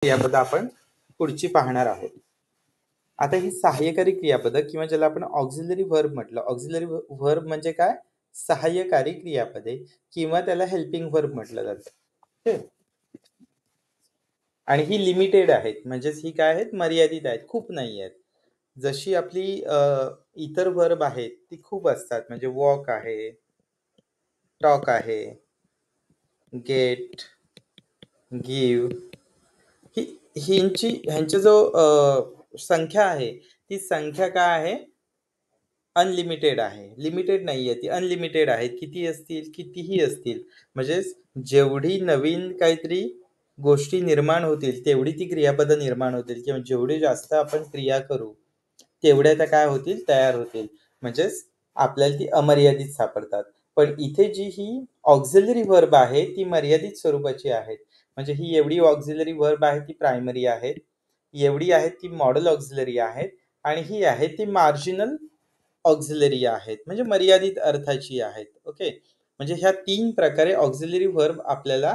क्रियापद आपण पुढची पाहणार आहोत. आता ही सहाय्यकारी क्रियापद किंवा ज्याला आपण ऑक्झिलरी व्हर्ब म्हटलं. ऑक्झिलरी व्हर्ब म्हणजे काय? सहाय्यकारी क्रियापदे किंवा त्याला हेल्पिंग व्हर्ब म्हटलं जातं. ठीक. आणि ही लिमिटेड आहेत, म्हणजेच ही काय आहेत? मर्यादित आहेत, खूप नाही आहेत. जशी आपली इतर व्हर्ब आहेत ती खूप असतात, म्हणजे वॉक आहे, टॉक आहे, गेट, गिव्ह, ही ह्यांची जो संख्या आहे ती संख्या काय आहे? अनलिमिटेड आहे. लिमिटेड नाहीये, ती अनलिमिटेड आहे. किती असतील? कितीही असतील. म्हणजे जेवढी नवीन काहीतरी गोष्टी निर्माण होतील तेवढी ती क्रियापद निर्माण होतील, किंवा जेवढी जास्त आपण क्रिया करू तेवढ्या त्या काय होतील? तयार होतील. म्हणजेच आपल्याला ती अमर्यादित सापडतात. पण इथे जी ही ऑक्झिलरी व्हर्ब आहे ती मर्यादित स्वरूपाची आहे. म्हणजे ही एवढी ऑक्झिलरी व्हर्ब आहे ती प्रायमरी आहे, एवढी आहे ती मॉडल ऑक्झिलरी आहे, आणि ही आहे ती मार्जिनल ऑक्झिलरी आहेत, म्हणजे मर्यादित अर्थाची आहेत. ओके. म्हणजे ह्या 3 प्रकारे ऑक्झिलरी व्हर्ब आपल्याला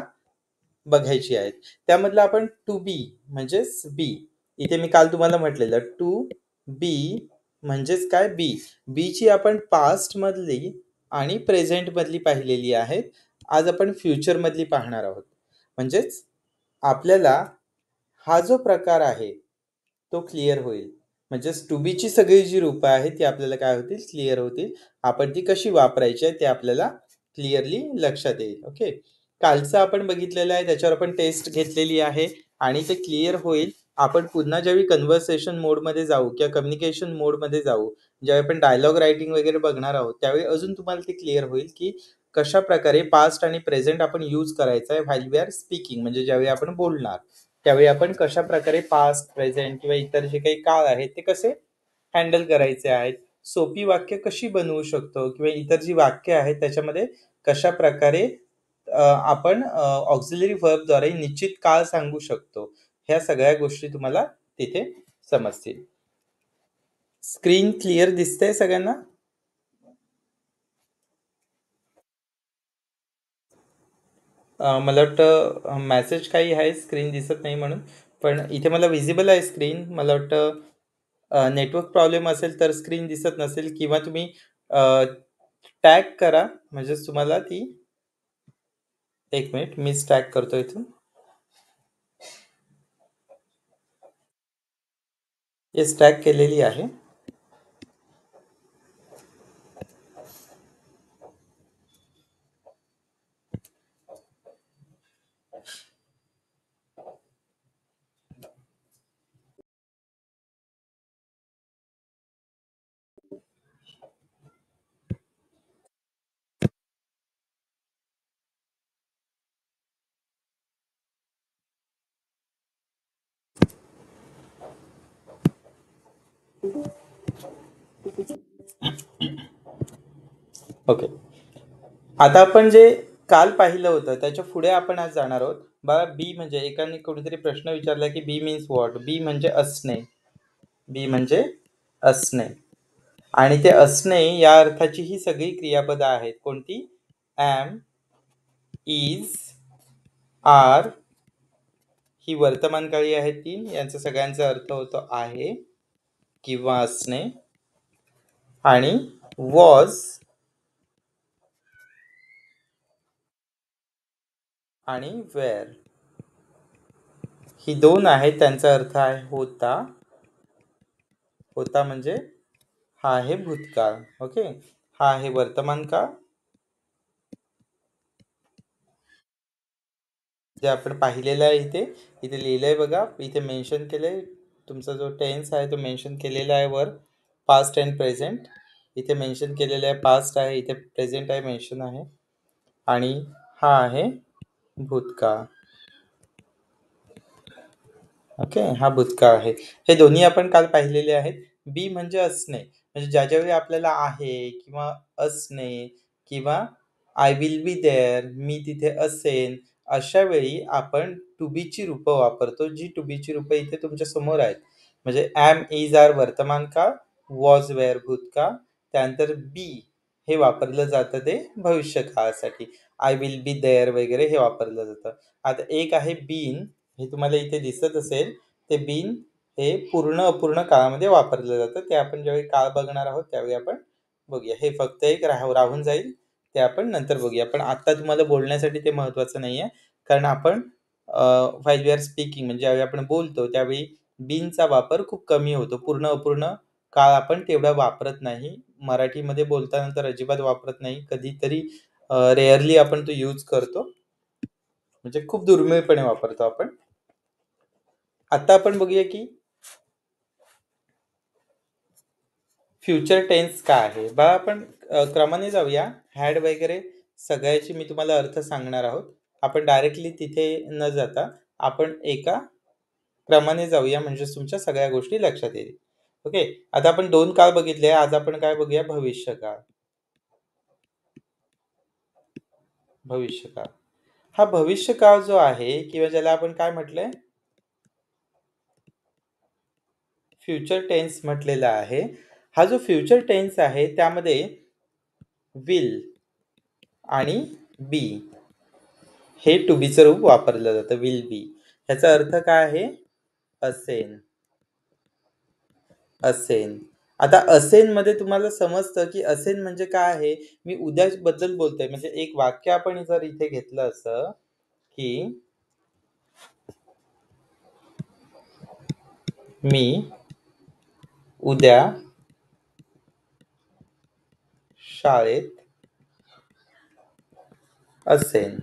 बघायची आहेत. त्यामधलं आपण टू बी म्हणजेच बी. इथे मी काल तुम्हाला म्हटलेलं टू बी म्हणजेच काय? बी. बी ची आपण पास्ट मधली आणि प्रेझेंट मधली पाहिलेली आहे. आज आपण फ्युचर मधली पाहणार आहोत. म्हणजेच आपल्याला हा जो प्रकार आहे तो क्लिअर होईल. म्हणजेच टू बीची सगळी जी रूपं आहेत ती आपल्याला काय होतील? क्लिअर होतील. आपण ती कशी वापरायची आहे ते आपल्याला क्लिअरली लक्षात येईल. ओके. कालचं आपण बघितलेलं आहे, त्याच्यावर आपण टेस्ट घेतलेली आहे आणि ते क्लिअर होईल. आपण पुन्हा ज्यावेळी कन्व्हर्सेशन मोडमध्ये जाऊ किंवा कम्युनिकेशन मोडमध्ये जाऊ, ज्यावेळी आपण डायलॉग रायटिंग वगैरे बघणार आहोत, त्यावेळी अजून तुम्हाला ते क्लिअर होईल की कशा प्रकारे पास्ट आणि प्रेझेंट आपण यूज करायचा आहे व्हाईल वी आर स्पीकिंग. म्हणजे ज्यावेळी आपण बोलणार त्यावेळी आपण कशा प्रकारे पास्ट, प्रेझेंट किंवा इतर जे काही काळ आहेत ते कसे हँडल करायचे आहेत, सोपी वाक्य कशी बनवू शकतो, किंवा इतर जी वाक्य आहेत त्याच्यामध्ये कशा प्रकारे आपण ऑक्झिलरी व्हर्बद्वारे निश्चित काळ सांगू शकतो, ह्या सगळ्या गोष्टी तुम्हाला तिथे समजतील. स्क्रीन क्लिअर दिसते सगळ्यांना? मला वाटतं मेसेज काही आहे, स्क्रीन दिसत नाही म्हणून. पण इथे मला विजिबल आहे स्क्रीन. मला वाटतं नेटवर्क प्रॉब्लेम असेल तर स्क्रीन दिसत नसेल, किंवा तुम्ही टॅग करा, म्हणजेच तुम्हाला ती. एक मिनिट, मीच टॅग करतो इथून. येस, टॅग केलेली आहे. ओके. आता आपण जे काल पाहिलं होतं त्याच्या पुढे आपण आज जाणार आहोत. बघा, बी म्हणजे एकाने कोणीतरी प्रश्न विचारला की बी मीन्स व्हॉट. बी म्हणजे असणे. बी म्हणजे असणे. आणि ते असणे या अर्थाची ही सगळी क्रियापद आहेत. कोणती? ॲम, इज, आर, ही वर्तमान काळी आहेत ती. यांचा सगळ्यांचा अर्थ होतो आहे किंवा असणे. आणि वॉज आणि वेअर, ही दोन आहेत, त्यांचा अर्थ आहे होता. होता म्हणजे हा आहे भूतकाळ. ओके. हा आहे वर्तमान काळ, जे आपण पाहिलेलं आहे. इथे इथे लिहिलंय बघा, इथे मेन्शन केलंय. तुमचा जो टेन्स आहे तो मेन्शन केलेला आहे वर, पास्ट अँड प्रेझेंट. इथे मेन्शन केलेलं आहे पास्ट आहे, इथे प्रेझेंट आहे मेन्शन आहे, आणि हा आहे भूतकाळ. ओके, हा भूतकाळ आहे. हे दोन्ही आपण काल पाहिलेले आहेत. बी म्हणजे असणे, म्हणजे ज्या ज्यावेळी आपल्याला आहे किंवा असणे किंवा आय विल बी देअर, मी तिथे असेन, अशा वेळी आपण टू बी ची रूपं वापरतो. जी टू बी ची रूपं इथे तुमच्या समोर आहेत. म्हणजे ॲम, इज, आर वर्तमान काळ, वॉज, वेअर भूतकाळ, त्यानंतर बी हे वापरलं जातं ते भविष्य काळासाठी. आय विल बी देअर वगैरे हे वापरलं जातं. आता एक आहे बीन, हे तुम्हाला इथे दिसत असेल. ते बीन हे पूर्ण अपूर्ण काळामध्ये वापरलं जातं. ते आपण ज्यावेळी काळ बघणार आहोत त्यावेळी आपण बघूया. हे फक्त एक राहून जाईल. ते आपण नंतर बघूया. पण आता तुम्हाला बोलण्यासाठी ते महत्त्वाचं नाहीये. कारण आपण व्हाईल वी आर स्पीकिंग म्हणजे ज्यावेळी आपण बोलतो त्यावेळी बीनचा वापर खूप कमी होतो. पूर्ण अपूर्ण काळ आपण तेवढा वापरत नाही. मराठीमध्ये बोलताना तर अजिबात वापरत नाही. कधीतरी रेअरली आपण तो यूज करतो. म्हणजे खूप दुर्मिळपणे वापरतो आपण. आता आपण बघूया की फ्युचर टेन्स काय आहे. बघा आपण क्रमाने जाऊया. हॅड वगैरे सगळ्याची मी तुम्हाला अर्थ सांगणार आहोत. आपण डायरेक्टली तिथे न जाता आपण एका क्रमाने जाऊया म्हणजे तुमच्या सगळ्या गोष्टी लक्षात येतील. ओके. आता आपण 2 काळ बघितले. आज आपण काय बघूया? भविष्यकाळ. भविष्यकाळ. हा भविष्यकाळ जो आहे किंवा ज्याला आपण काय म्हटलंय? फ्युचर टेन्स म्हटलेला आहे. हा जो फ्युचर टेन्स आहे त्यामध्ये विल आणि बी हे टू बीचं रूप वापरलं जातं. विल बी ह्याचा अर्थ काय आहे? असेन. असेन. आता असेन मध्ये तुम्हाला समजतं की असेन म्हणजे काय आहे. मी उद्या बद्दल बोलतोय म्हणजे एक वाक्य आपण जर इथे घेतलं असं की मी उद्या शाळेत असेन.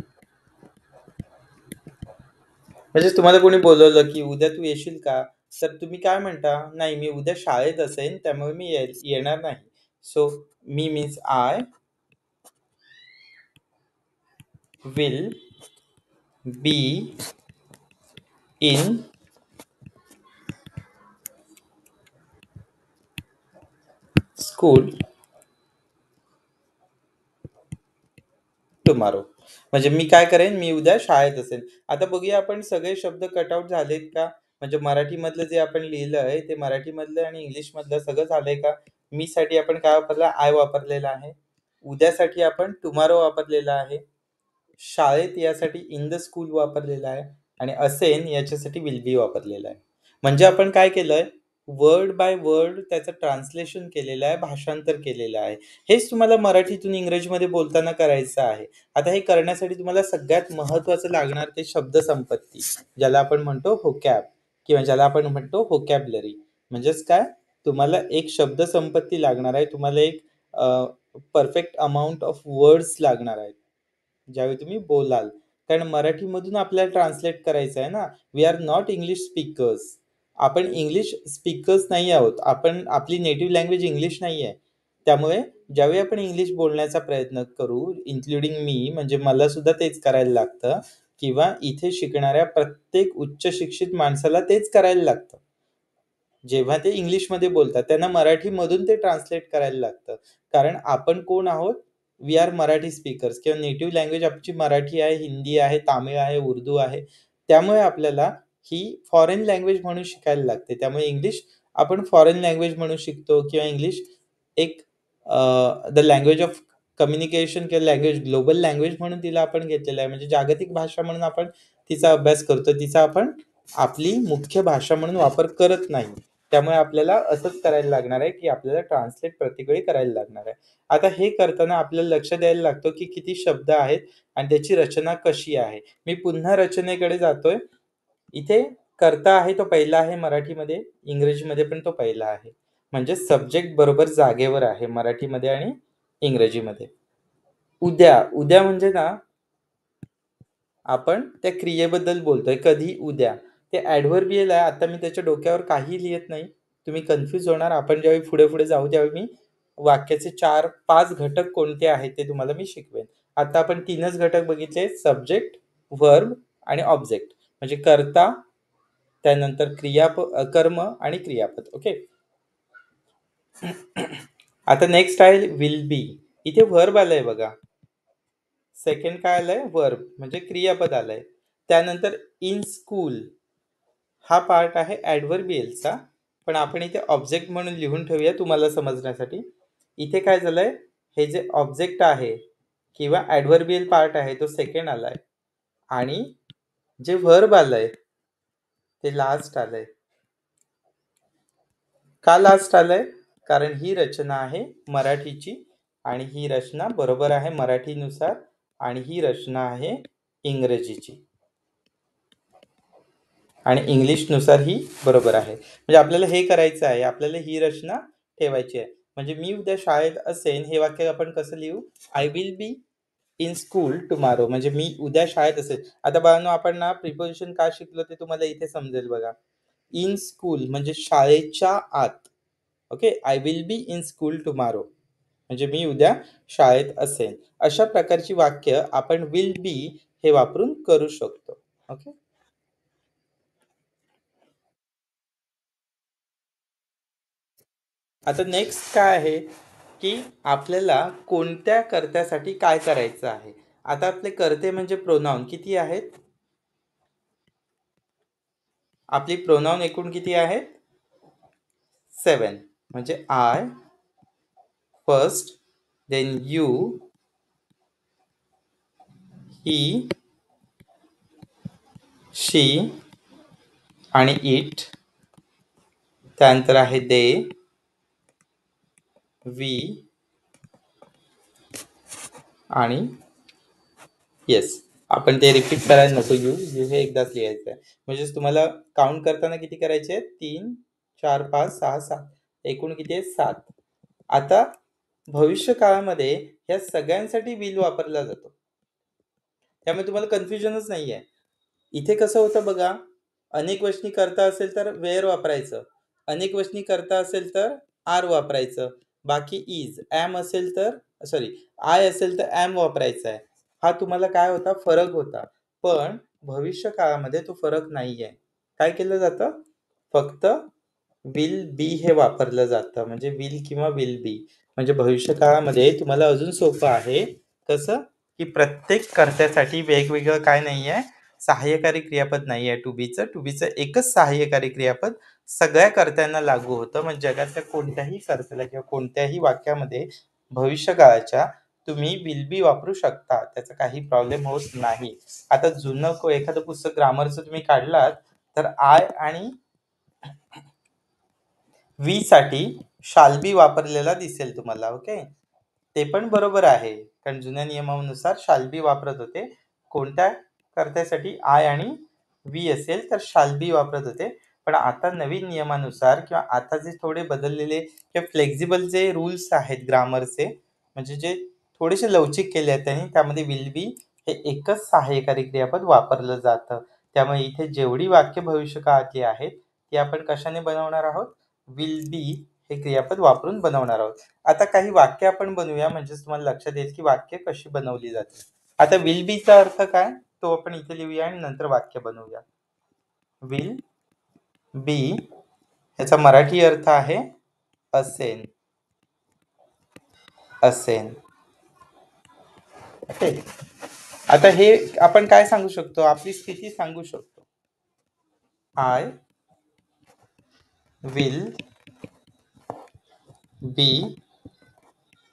म्हणजे तुम्हाला कोणी बोलवलं की उद्या तू येशील का? तर तुम्ही काय म्हणता? नाही मी उद्या शाळेत असेन त्यामुळे मी येणार नाही. So me means I will be in school tomorrow. म्हणजे मी काय करेन? मी उद्या शाळेत असेन. आता बघूया आपण सगळे शब्द कट आउट झालेत का? म्हणजे मराठीमधलं जे आपण लिहिलं आहे ते मराठीमधलं आणि इंग्लिशमधलं सगळं झालंय का? मी साठी आपण काय वापरलं? आय वापरलेला आहे. उद्यासाठी आपण टुमारो वापरलेला आहे. शाळेत यासाठी इन द स्कूल वापरलेला आहे आणि असेन याच्यासाठी विल बी वापरलेला आहे. म्हणजे आपण काय केलंय? वर्ड बाय वर्ड त्याचं ट्रान्सलेशन केलेलं आहे, भाषांतर केलेलं आहे. हेच तुम्हाला मराठीतून इंग्रजीमध्ये बोलताना करायचं आहे. आता हे करण्यासाठी तुम्हाला सगळ्यात महत्त्वाचं लागणार ते शब्दसंपत्ती, ज्याला आपण म्हणतो व्होकॅब किंवा ज्याला आपण म्हणतो व्होकॅब्युलरी. म्हणजेच काय? तुम्हाला एक शब्दसंपत्ती लागणार आहे. तुम्हाला एक परफेक्ट अमाउंट ऑफ वर्ड्स लागणार आहेत, ज्यावेळी तुम्ही बोलाल. कारण मराठीमधून आपल्याला ट्रान्सलेट करायचं आहे ना. We are not English speakers. आपण इंग्लिश स्पीकर्स नाही आहोत. आपली नेटिव्ह लँग्वेज इंग्लिश नाही आहे. त्यामुळे ज्यावेळी आपण इंग्लिश बोलण्याचा प्रयत्न करू, इन्क्लुडिंग मी, म्हणजे मला सुद्धा तेच करायला लागतं किंवा इथे शिकणाऱ्या प्रत्येक उच्च शिक्षित माणसाला तेच करायला लागतं. जेव्हा ते इंग्लिशमध्ये बोलतात त्यांना मराठीमधून ते ट्रान्सलेट करायला लागतं. कारण आपण कोण आहोत? वी आर मराठी स्पीकर्स किंवा नेटिव्ह लँग्वेज आमची मराठी आहे, हिंदी आहे, तामिळ आहे, उर्दू आहे. त्यामुळे आपल्याला ही फॉरेन लँग्वेज म्हणून शिकायला लागते. त्यामुळे इंग्लिश आपण फॉरेन लँग्वेज म्हणून शिकतो किंवा इंग्लिश एक द लँग्वेज ऑफ कम्युनिकेशन किंवा लँग्वेज ग्लोबल लँग्वेज म्हणून तिला आपण घेतलेलं आहे. म्हणजे जागतिक भाषा म्हणून आपण तिचा अभ्यास करतो. तिचा आपण आपली मुख्य भाषा म्हणून वापर करत नाही. त्यामुळे आपल्याला असंच करायला लागणार आहे की आपल्याला ट्रान्सलेट प्रत्येक वेळी करायला लागणार आहे. आता हे करताना आपल्याला लक्ष द्यायला लागतं की किती शब्द आहेत आणि त्याची रचना कशी आहे. मी पुन्हा रचनेकडे जातोय. इथे कर्ता आहे तो पहिला आहे मराठीमध्ये, इंग्रजीमध्ये पण तो पहिला आहे. म्हणजे सब्जेक्ट बरोबर जागेवर आहे मराठीमध्ये आणि इंग्रजीमध्ये. उद्या, उद्या म्हणजे ना आपण त्या क्रियेबद्दल बोलतोय. कधी? उद्या. ते ॲडव्हर्बियल आहे. आता मी त्याच्या डोक्यावर काहीही लिहित नाही. तुम्ही कन्फ्यूज होणार. आपण ज्यावेळी पुढे-पुढे जाऊ त्यावेळी मी वाक्याचे 4-5 घटक कोणते आहेत ते तुम्हाला मी शिकवेन. आता आपण 3च घटक बघितले. सब्जेक्ट, व्हर्ब आणि ऑब्जेक्ट. म्हणजे कर्ता, त्यानंतर कर्म आणि क्रियापद. ओके. आता नेक्स्ट आहे विल बी. इथे व्हर्ब आलंय बघा. सेकंड काय आलंय? वर्ब म्हणजे क्रियापद आलंय. त्यानंतर इन स्कूल हा पार्ट आहे ॲडव्हर्बियलचा, पण आपण इथे ऑब्जेक्ट म्हणून लिहून ठेवूया तुम्हाला समजण्यासाठी. इथे काय झालंय? हे जे ऑब्जेक्ट आहे किंवा ॲडव्हर्बियल पार्ट आहे तो सेकंड आलाय आणि जे व्हर्ब आलंय ते लास्ट आलंय. का लास्ट आलंय? कारण ही रचना आहे मराठीची आणि ही रचना बरोबर आहे मराठीनुसार आणि ही रचना आहे इंग्रजीची आणि इंग्लिशनुसार ही बरोबर आहे. म्हणजे आपल्याला हे करायचं आहे, आपल्याला ही रचना ठेवायची आहे. म्हणजे मी उद्या शाळेत असेन हे वाक्य आपण कसं लिहू? I will be in school tomorrow. म्हणजे मी उद्या शाळेत असेल. आता बाळांनो आपण ना प्रिपोजिशन का शिकलो ते तुम्हाला इथे समजेल बघा. इन स्कूल म्हणजे शाळेच्या आत. Okay, I will be in school tomorrow म्हणजे मी उद्या शाळेत असेन. अशा प्रकारची वाक्य आपण विल बी हे वापरून करू शकतो. ओके. आता नेक्स्ट काय आहे की आपल्याला कोणत्या कर्त्यासाठी काय करायचं आहे. आता आपले कर्ते म्हणजे प्रोनाउन किती आहेत? आपली प्रोनाउन एकूण किती आहेत? 7. म्हणजे I first, then you, he, शी आणि इट. त्यानंतर आहे दे, वी आणि येस. आपण ते रिपीट करायला नको. यू यू हे एकदाच लिहायचं आहे. म्हणजेच तुम्हाला काउंट करताना किती करायचे आहेत? 3, 4, 5, 6, 7. एकूण किती आहेत? 7. आता भविष्य काळामध्ये या सगळ्यांसाठी विल वापरला जातो. त्यामुळे तुम्हाला कन्फ्युजनच नाही आहे. इथे कसं होतं बघा, अनेक वचनी कर्ता असेल तर वेअर वापरायचं, अनेक वचनी कर्ता असेल तर आर वापरायचं, बाकी इज, ॲम असेल तर सॉरी आय असेल तर ॲम वापरायचा आहे. हा तुम्हाला काय होता? फरक होता. पण भविष्य काळामध्ये तो फरक नाही आहे. काय केलं जातं? फक्त विल बी हे वापरलं जातं. म्हणजे विल किंवा विल बी. म्हणजे भविष्य काळामध्ये तुम्हाला अजून सोपं आहे. कसं? की प्रत्येक कर्त्यासाठी वेगवेगळं काय नाही आहे? सहाय्यकारी क्रियापद नाही आहे टू बीचं. टू बीचं एकच सहाय्यकारी क्रियापद सगळ्या कर्त्यांना लागू होतं. म्हणजे जगातल्या कोणत्याही कर्त्याला किंवा कोणत्याही वाक्यामध्ये भविष्यकाळाच्या तुम्ही विल बी वापरू शकता. त्याचा काही प्रॉब्लेम होत नाही. आता जुनं एखादं पुस्तक ग्रामरचं तुम्ही काढलात तर आय आणि वी साठी शाल बी वापरलेला दिसेल तुम्हाला. ओके, ते पण बरोबर आहे. कारण जुन्या नियमानुसार शाल बी वापरत होते. कोणत्या कर्त्यासाठी? आय आणि वी असेल तर शाल बी वापरत होते. पण आता नवीन नियमानुसार किंवा आता जे थोडे बदललेले किंवा फ्लेक्झिबल जे रूल्स आहेत ग्रामरचे, म्हणजे जे थोडेसे लवचिक केले आहेत त्यांनी, त्यामध्ये विल बी हे एकच सहाय्यकारी क्रियापद वापरलं जातं. त्यामुळे इथे जेवढी वाक्य भविष्यकाळातली आहेत ती आपण कशाने बनवणार आहोत? विल बी हे क्रियापद वापरून बनवणार आहोत. आता काही वाक्य आपण बनवूया, म्हणजे तुम्हाला लक्षात येईल की वाक्य कशी बनवली जाते. आता विल बीचा अर्थ काय तो आपण इथे लिहूया आणि नंतर वाक्य बनवूया. विल बी याचा मराठी अर्थ आहे असेन. असेन. ओके. आता हे आपण काय सांगू शकतो? आपली स्थिती सांगू शकतो. I will be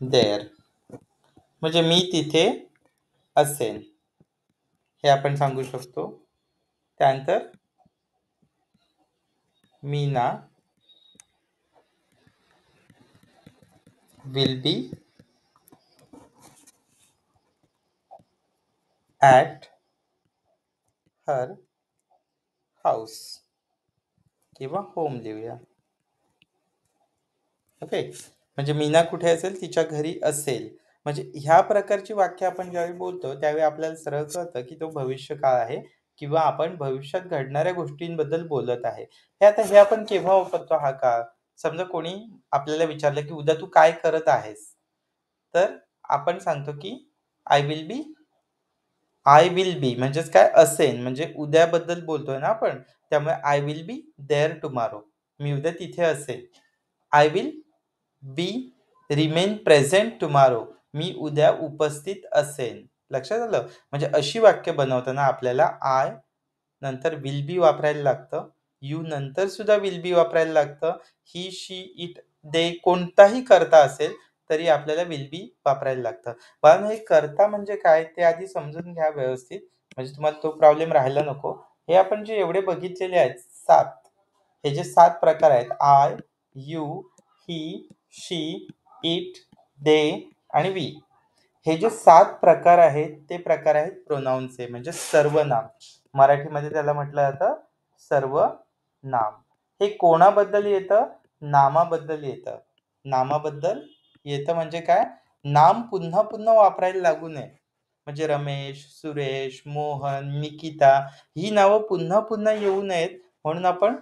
there. म्हणजे मी तिथे असेन हे आपण सांगू शकतो. त्यानंतर Meena will be at her house किंवा होम लिहूया. ओके. म्हणजे मीना कुठे असेल? तिच्या घरी असेल. म्हणजे ह्या प्रकारची वाक्य आपण ज्यावेळी बोलतो त्यावेळी आपल्याला सरळ कळतं की तो भविष्यकाळ आहे किंवा आपण भविष्यात घडणाऱ्या गोष्टींबद्दल बोलत आहे. हे आपण केव्हा वापरतो हा काळ? समजा कोणी आपल्याला विचारलं की उद्या तू काय करत आहेस? तर आपण सांगतो की आय विल बी म्हणजेच काय? असेन. म्हणजे उद्याबद्दल बोलतोय ना आपण. त्यामुळे I will be there tomorrow. मी उद्या तिथे असेन. I will be remain present tomorrow. मी उद्या उपस्थित असेन. लक्षात आलं? म्हणजे अशी वाक्य बनवताना आपल्याला आय नंतर विल बी वापरायला लागतं. यू नंतर सुद्धा विल बी वापरायला लागतं. ही, शी, इट, दे कोणताही कर्ता असेल तरी आपल्याला विल बी वापरायला लागतं. बाळांनो हे कर्ता म्हणजे काय ते आधी समजून घ्या व्यवस्थित. म्हणजे तुम्हाला तो प्रॉब्लेम राहायला नको. हे आपण जे एवढे बघितलेले आहेत 7 हे जे 7 प्रकार आहेत I, you, he, she, it, they आणि वी. हे जे 7 प्रकार आहेत ते प्रकार आहेत प्रोनाउनचे म्हणजे सर्वनाम. मराठीमध्ये त्याला म्हटलं जातं सर्वनाम. हे कोणाबद्दल येतं? नामाबद्दल येतं. नामाबद्दल येतं म्हणजे काय? नाम पुन्हा पुन्हा वापरायला लागू नये. म्हणजे रमेश, सुरेश, मोहन, निकिता ही नावं पुन्हा पुन्हा येऊ नयेत म्हणून आपण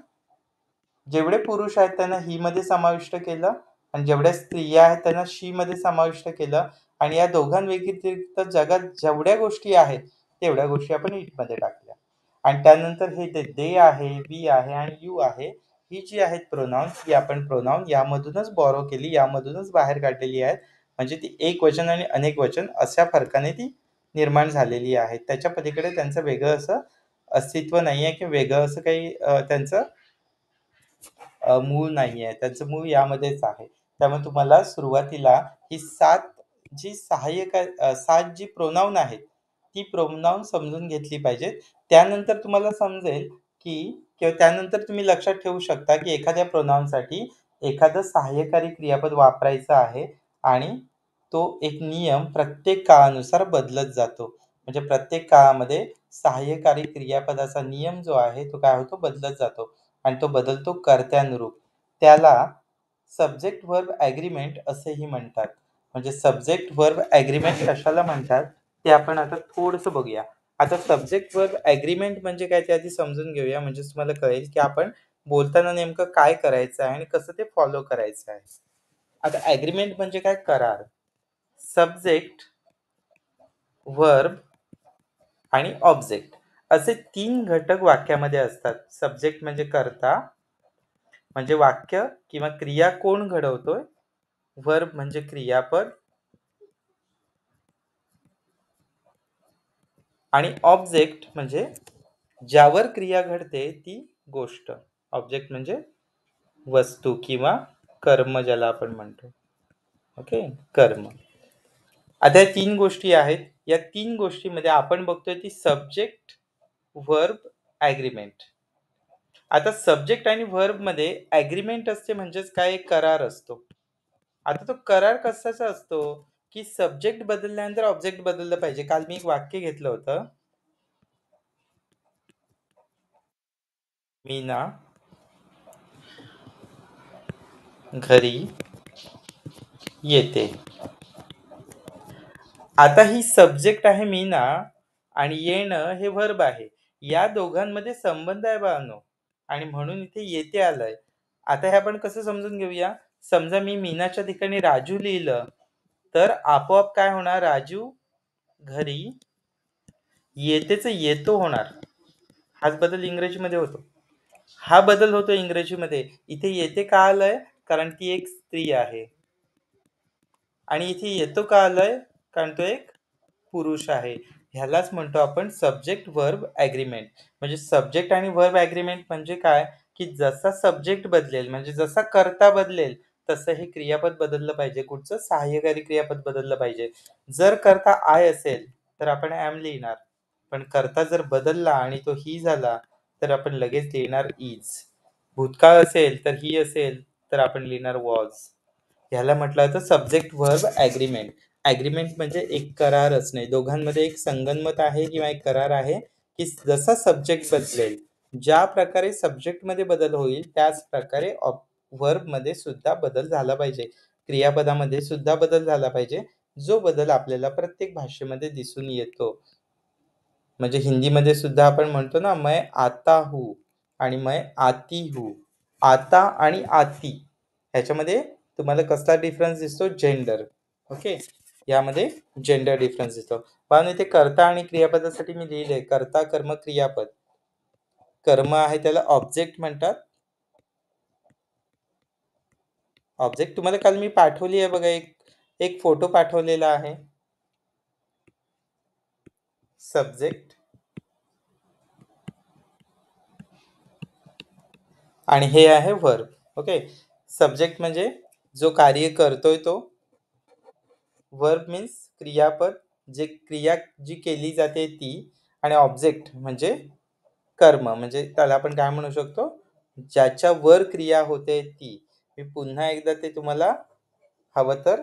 जेवढे पुरुष आहेत त्यांना ही मध्ये समाविष्ट केलं आणि जेवढ्या स्त्रिया आहेत त्यांना शी मध्ये समाविष्ट केलं आणि या दोघांव्यतिरिक्त जगात जेवढ्या गोष्टी आहेत तेवढ्या गोष्टी आपण इट मध्ये टाकल्या. आणि त्यानंतर हे दे आहे, वी आहे आणि यू आहे ही जी आहेत प्रोनाउन ही आपण प्रोनाउन यामधूनच बॉरो केली, यामधूनच बाहेर काढलेली आहेत. म्हणजे ती एक वचन आणि अनेक वचन अशा फरकाने ती निर्माण झालेली आहे. त्याच्या पलीकडे त्यांचं वेगळं असं अस्तित्व नाहीये किंवा वेगळं असं काही त्यांचं मूळ नाहीये. त्याचं मूळ यामध्येच आहे. त्यामुळे तुम्हाला सुरुवातीला ही 7 जी सहाय्यक 7 जी प्रोनाउन आहेत, ती प्रोनाउन समजून घेतली पाहिजेत. त्यानंतर तुम्हाला समजेल, की किंवा त्यानंतर तुम्ही लक्षात ठेवू शकता, की एखाद्या प्रोनाउनसाठी एखादं सहाय्यकारी क्रियापद वापरायचं आहे आणि तो एक नियम प्रत्येक काळानुसार बदलत जातो. म्हणजे प्रत्येक काळामध्ये सहाय्यकारी क्रियापदाचा नियम जो आहे, तो काय होतो? बदलत जातो. आणि तो बदलतो कर्त्यानुरूप. त्याला सब्जेक्ट व्हर्ब ॲग्रीमेंट असेही म्हणतात. म्हणजे सब्जेक्ट व्हर्ब ॲग्रीमेंट कशाला म्हणतात ते आपण आता थोडंसं बघूया. आता सब्जेक्ट व्हर्ब ॲग्रीमेंट म्हणजे काय ते आधी समजून घेऊया म्हणजे तुम्हाला कळेल की आपण बोलताना नेमकं काय करायचं आहे आणि कसं ते फॉलो करायचं आहे. आता ॲग्रीमेंट म्हणजे काय? करार. सब्जेक्ट, व्हर्ब आणि ऑब्जेक्ट असे 3 घटक वाक्यामध्ये असतात. सब्जेक्ट म्हणजे कर्ता म्हणजे वाक्य किंवा क्रिया कोण घडवतोय? व्हर्ब म्हणजे क्रियापद आणि ऑब्जेक्ट म्हणजे ज्यावर क्रिया घडते ती गोष्ट. ऑब्जेक्ट म्हणजे वस्तू किंवा कर्म ज्याला आपण म्हणतो. ओके, कर्म. आता या 3 गोष्टी आहेत. या 3 गोष्टीमध्ये आपण बघतोय ती सब्जेक्ट, व्हर्ब, ॲग्रीमेंट. आता सब्जेक्ट आणि व्हर्ब मध्ये ॲग्रीमेंट असते म्हणजेच काय? एक करार असतो. आता तो करार कशाचा असतो? की सब्जेक्ट बदलल्यानंतर ऑब्जेक्ट बदललं पाहिजे. काल मी एक वाक्य घेतलं होतं. मीना घरी येते. आता ही सब्जेक्ट आहे मीना आणि येणं हे व्हर्ब आहे. या दोघांमध्ये संबंध आहे बाळांनो आणि म्हणून इथे येते आलंय. आता हे आपण कसं समजून घेऊया? समजा मी मीनाच्या ठिकाणी राजू लिहिलं, तर आपोआप काय होणार? राजू घरी येतेच येतो होणार. हाच बदल इंग्रजीमध्ये होतो. हा बदल होतो इंग्रजीमध्ये. इथे येते का आलंय? कारण ती एक स्त्री आहे. आणि इथे येतो का आलंय? कारण तो एक पुरुष आहे. ह्यालाच म्हणतो आपण सब्जेक्ट व्हर्ब ॲग्रीमेंट. म्हणजे सब्जेक्ट आणि व्हर्ब ॲग्रीमेंट म्हणजे काय? की जसा सब्जेक्ट बदलेल म्हणजे जसा कर्ता बदलेल तसं हे क्रियापद बदललं पाहिजे. कुठचं? सहाय्यकारी क्रियापद बदललं पाहिजे. जर कर्ता आय असेल तर आपण ॲम लिहिणार. पण कर्ता जर बदलला आणि तो ही झाला तर आपण लगेच लिहिणार इज. भूतकाळ असेल तर ही असेल तर आपण लिहिणार वॉज. ह्याला म्हटलं जातं सब्जेक्ट व्हर्ब ॲग्रीमेंट. ॲग्रीमेंट म्हणजे एक करार असणे. दोघांमध्ये एक संगनमत आहे किंवा एक करार आहे की जसा सब्जेक्ट बदलेल, ज्या प्रकारे सब्जेक्टमध्ये बदल होईल त्याच प्रकारे व्हर्बमध्ये सुद्धा बदल झाला पाहिजे. क्रियापदामध्ये सुद्धा बदल झाला पाहिजे. जो बदल आपल्याला प्रत्येक भाषेमध्ये दिसून येतो. म्हणजे हिंदीमध्ये सुद्धा आपण म्हणतो ना, मैं आता हूँ आणि मैं आती हूँ. आता आणि आती ह्याच्यामध्ये तुम्हाला कसला डिफरन्स दिसतो? जेंडर. ओके, यामध्ये जेंडर डिफरन्स दिसतो. पण इथे कर्ता आणि क्रियापदासाठी मी लिहिलंय कर्ता, कर्म, क्रियापद. कर्म आहे त्याला ऑब्जेक्ट म्हणतात. ऑब्जेक्ट तुम्हाला काल मी पाठवली आहे बघा, एक एक फोटो पाठवलेला आहे. सब्जेक्ट आणि हे आहे व्हर्ब. ओके, सब्जेक्ट म्हणजे जो कार्य करतोय तो. व्हर्ब मीन्स क्रियापद, जे क्रिया जी केली जाते ती. आणि ऑब्जेक्ट म्हणजे कर्म म्हणजे त्याला आपण काय म्हणू शकतो? ज्याच्यावर क्रिया होते ती. मी पुन्हा एकदा ते तुम्हाला हवं तर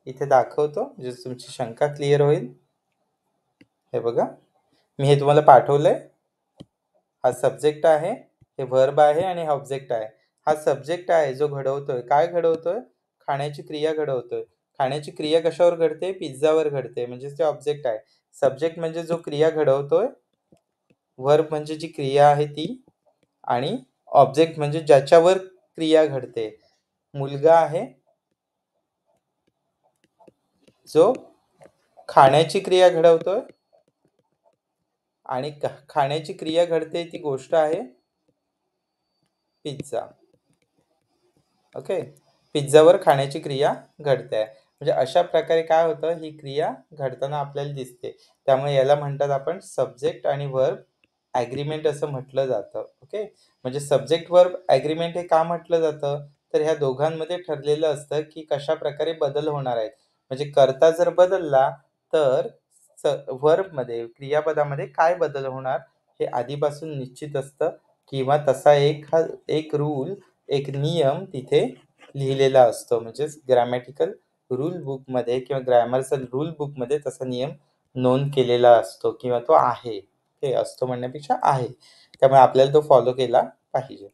इथे दाखवतो, म्हणजे तुमची शंका क्लिअर होईल. हे बघा, मी हे तुम्हाला पाठवलंय. हा सब्जेक्ट आहे, हे व्हर्ब आहे आणि हा ऑब्जेक्ट आहे. हा सब्जेक्ट आहे जो घडवतोय. काय घडवतोय? खाण्याची क्रिया घडवतोय. खाण्याची क्रिया कशावर घडते? पिझ्झावर घडते, म्हणजे ते ऑब्जेक्ट आहे. सब्जेक्ट म्हणजे जो क्रिया घडवतोय, व्हर्ब म्हणजे जी क्रिया आहे ती, आणि ऑब्जेक्ट म्हणजे ज्याच्यावर क्रिया घडते. मुलगा आहे जो खाण्याची क्रिया घडवतोय, आणि खाण्याची क्रिया घडते ती गोष्ट आहे पिझ्झा. ओके, पिझ्झावर खाण्याची क्रिया घडते आहे. म्हणजे अशा प्रकारे काय होतं, ही क्रिया घडताना आपल्याला दिसते. त्यामुळे याला म्हणतात आपण सब्जेक्ट आणि व्हर्ब ॲग्रीमेंट असं म्हटलं जातं. ओके, म्हणजे सब्जेक्ट व्हर्ब ॲग्रीमेंट हे का म्हटलं जातं, तर ह्या दोघांमध्ये ठरलेलं असतं की कशा प्रकारे बदल होणार आहेत. म्हणजे कर्ता जर बदलला तर व्हर्बमध्ये, क्रियापदामध्ये काय बदल होणार हे आधीपासून निश्चित असतं, किंवा तसा एक रूल, एक नियम तिथे लिहिलेला असतो. म्हणजेच ग्रॅमॅटिकल रूल बुकमध्ये किंवा ग्रामरचा रूल बुकमध्ये तसा नियम नोंद केलेला असतो, किंवा तो आहे. हे असतो म्हणण्यापेक्षा आहे. त्यामुळे आपल्याला तो फॉलो केला पाहिजे.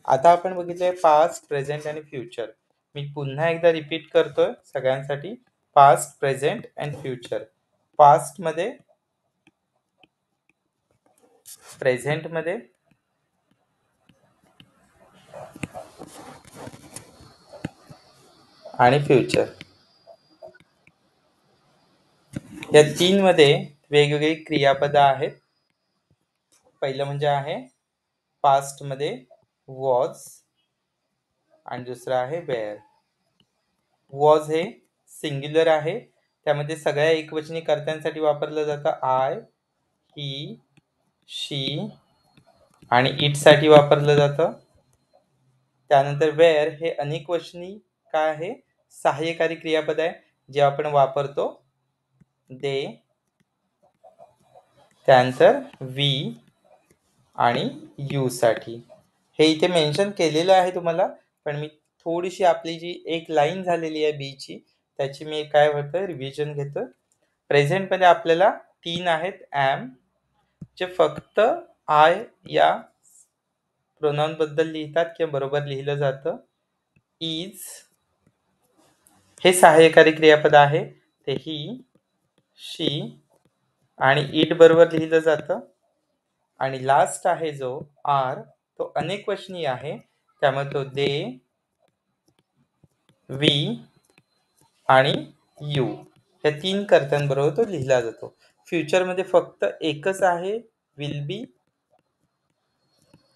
आता आपण बघितलंय पास्ट, प्रेझेंट आणि फ्युचर. मी पुन्हा एकदा रिपीट करतोय सगळ्यांसाठी. Past, present and future. पास्टमध्ये, प्रेझेंटमध्ये आणि फ्युचर, या तीनमध्ये वेगवेगळी क्रियापदं आहेत. पहिलं म्हणजे आहे पास्टमध्ये वॉज, आणि दुसरं आहे वेअर. वॉज हे सिंग्युलर आहे, त्यामध्ये सगळ्या एकवचनी कर्त्यांसाठी वापरलं जातं. आय, ही, शी आणि इट साठी वापरलं जातं. त्यानंतर वेअर हे अनेकवचनी काय आहे? सहाय्यकारी क्रियापद आहे, जे आपण वापरतो दे, त्यानंतर वी आणि यू साठी. हे इथे मेन्शन केलेलं आहे तुम्हाला, पण मी थोडीशी आपली जी एक लाईन झालेली आहे बी ची, त्याची मी काय होतं रिव्हिजन घेतो. प्रेझेंटमध्ये आपल्याला तीन आहेत ॲम, जे फक्त आय या प्रोनाउन बद्दल लिहितात किंवा बरोबर लिहिलं जातं. इज हे सहाय्यकारी क्रियापद आहे, ते ही, शी आणि इट बरोबर लिहिलं जातं. आणि लास्ट आहे जो आर, तो अनेकवचनी आहे, त्यामुळे तो दे, वी आणि यू या तीन कर्त्यांबरोबर तो लिहिला जातो. फ्युचरमध्ये फक्त एकच आहे, विल बी,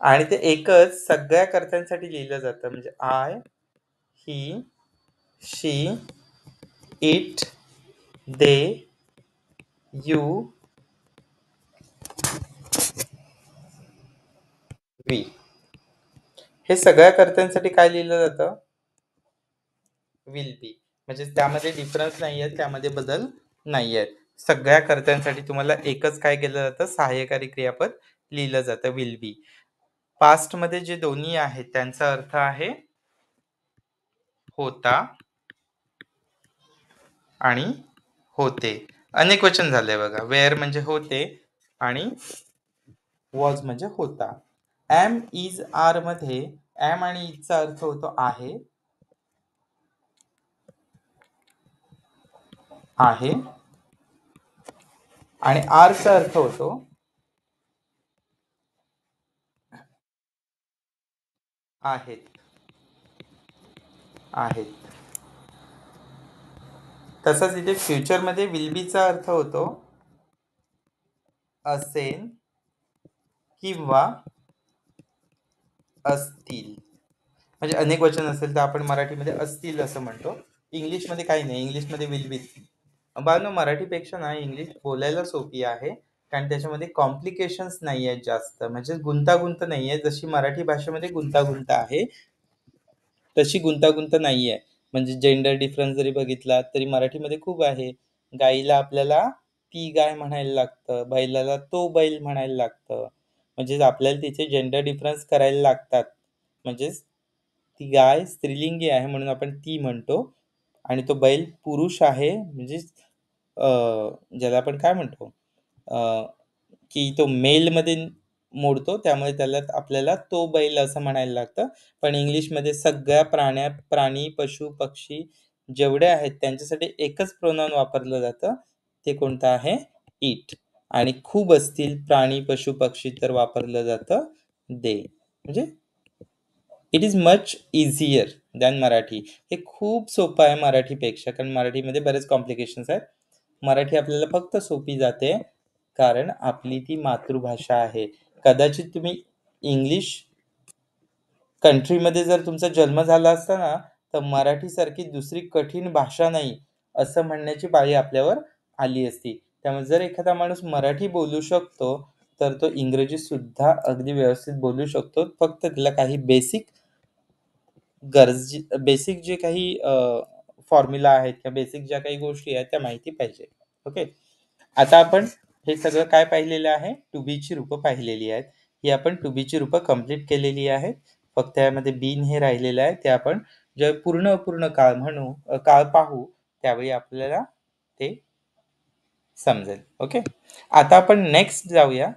आणि ते एकच सगळ्या कर्त्यांसाठी लिहिलं जातं. म्हणजे I, he, she, it, they, you, we. हे सगळ्या कर्त्यांसाठी काय लिहिलं जातं? Will be. म्हणजे त्यामध्ये डिफरन्स नाही आहे, त्यामध्ये बदल नाही आहेत. सगळ्या कर्त्यांसाठी तुम्हाला एकच काय केलं जातं? सहाय्यकारी क्रियापद लिहिलं जातं, विल बी. पास्टमध्ये जे दोन्ही आहेत त्यांचा अर्थ आहे होता आणि होते. अनेक वचन झाले बघा. वेअर म्हणजे होते आणि वॉज म्हणजे होता. एम, इज, आर मध्ये एम आणि इजचा अर्थ होतो आहे, आहे, आणि आरचा अर्थ होतो आहेत, आहेत. तसंच इथे फ्युचरमध्ये विल बीचा अर्थ होतो असेल किंवा असतील. म्हणजे अनेक वचन असेल तर आपण मराठीमध्ये असतील असं म्हणतो. इंग्लिशमध्ये काही नाही, इंग्लिशमध्ये विल बी. बाळांनो, मराठीपेक्षा ना इंग्लिश बोलायला सोपी आहे, कारण त्याच्यामध्ये कॉम्प्लिकेशन्स नाही आहेत जास्त, म्हणजे गुंतागुंत नाही आहे. जशी मराठी भाषेमध्ये गुंतागुंत आहे तशी गुंतागुंत नाही आहे. म्हणजे जेंडर डिफरन्स जरी बघितला तरी मराठीमध्ये खूप आहे. गाईला आपल्याला ती गाय म्हणायला लागतं, बैलाला तो बैल म्हणायला लागतं. म्हणजेच आपल्याला तिथे जेंडर डिफरन्स करायला लागतात. म्हणजेच ती गाय स्त्रीलिंगी आहे म्हणून आपण ती म्हणतो आणि तो बैल पुरुष आहे म्हणजेच अ, ज्याला आपण काय म्हणतो की तो मेलमध्ये मोडतो त्यामुळे त्याला आपल्याला तो बैल असं म्हणायला लागतं. पण इंग्लिशमध्ये सगळ्या प्राणी, पशु, पक्षी जेवढे आहेत त्यांच्यासाठी एकच प्रोनाउन वापरलं जातं. ते कोणतं आहे? इट. आणि खूप असतील प्राणी, पशु, पक्षी तर वापरलं जातं दे. म्हणजे it is much easier than Marathi. हे खूप सोपं आहे मराठीपेक्षा कारण मराठीमध्ये बरेच कॉम्प्लिकेशन्स आहेत. मराठी आपल्याला फक्त सोपी जाते कारण आपली ती मातृभाषा आहे. कदाचित तुम्ही इंग्लिश कंट्रीमध्ये जर तुमचा जन्म झाला असता ना, तर मराठीसारखी दुसरी कठीण भाषा नाही, असं म्हणण्याची पाळी आपल्यावर आली असती. त्यामुळे जर एखादा माणूस मराठी बोलू शकतो, तर तो इंग्रजीसुद्धा अगदी व्यवस्थित बोलू शकतो. फक्त त्याला काही बेसिक जे काही फॉर्म्युला आहेत किंवा बेसिक ज्या काही गोष्टी आहेत त्या माहिती पाहिजे. ओके. आता आपण हे सगळं काय पाहिलेलं आहे? टू बीची रूपं पाहिलेली आहेत. ही आपण टू बीची रूपं कंप्लीट केलेली आहेत. फक्त यामध्ये बीन हे राहिलेलं आहे. ते आपण जेव्हा पूर्ण अपूर्ण काळ काळ पाहू त्यावेळी आपल्याला ते समजेल. ओके. आता आपण नेक्स्ट जाऊया